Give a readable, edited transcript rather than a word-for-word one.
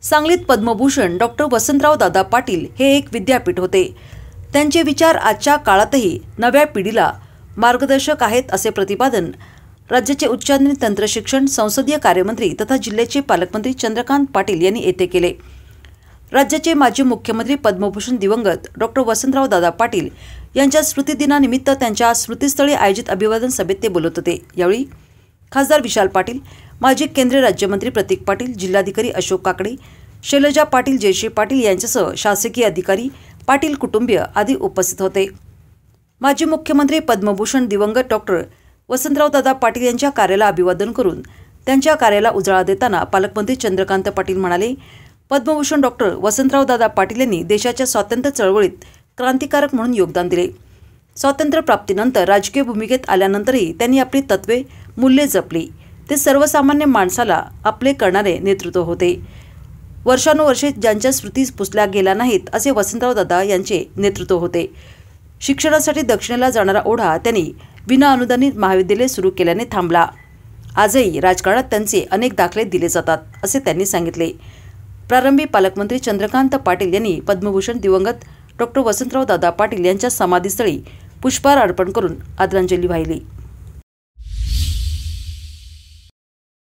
सांगलीत पद्मभूषण डॉक्टर वसंतराव दादा पाटील हे एक विद्यापीठ होते। त्यांचे विचार आजच्या काळातही नव्या पिढीला मार्गदर्शक आहेत असे प्रतिपादन राज्याचे उच्च आणि तंत्र शिक्षण संसदीय कार्यमंत्री तथा जिल्ह्याचे पालकमंत्री चंद्रकांत पाटील यांनी येथे केले। राज्याचे माजी मुख्यमंत्री पद्मभूषण दिवंगत डॉक्टर वसंतराव दादा पाटील यांच्या स्मृतिदिनानिमित्त त्यांच्या स्मृतिस्थळी आयोजित अभिवादन सभेत ते बोलत होते। यावेळी खासदार विशाल पाटील, माजी केंद्रीय राज्यमंत्री प्रतीक पाटील, जिल्हाधिकारी अशोक काकडे, शैलजा पाटील, जयश्री पाटील यांच्यासह शासकीय अधिकारी, पाटील कुटुंबीय आदी उपस्थित होते। माजी मुख्यमंत्री पद्मभूषण दिवंगत डॉक्टर वसंतराव दादा पाटील यांच्या कार्याला अभिवादन करून त्यांच्या कार्याला उजाळा देताना पालकमंत्री चंद्रकांत पाटील म्हणाले, पद्मभूषण डॉक्टर वसंतराव दादा पाटील यांनी देशाच्या स्वातंत्र्य चळवळीत क्रांतिकारक म्हणून योगदान दिले। स्वातंत्र्य प्राप्तीनंतर राजकीय भूमिकेत आल्यानंतरही त्यांनी आपली तत्त्वे, मूल्ये जपली। ते सर्वसामान्य माणसाला आपले करणारे नेतृत्व होते। वर्षानुवर्षे ज्यांच्या स्मृती पुसल्या गेल्या नाहीत असे वसंतराव दादा यांचे नेतृत्व होते। शिक्षणासाठी दक्षिणेला जाणारा ओढा त्यांनी विनाअनुदानित महाविद्यालय सुरू केल्याने थांबला। आजही राजकारणात त्यांचे अनेक दाखले दिले जातात असे त्यांनी सांगितले। प्रारंभी पालकमंत्री चंद्रकांत पाटील यांनी पद्मभूषण दिवंगत डॉक्टर वसंतराव दादा पाटील यांच्या समाधीस्थळी पुष्पहार अर्पण करून आदरांजली वाहिली।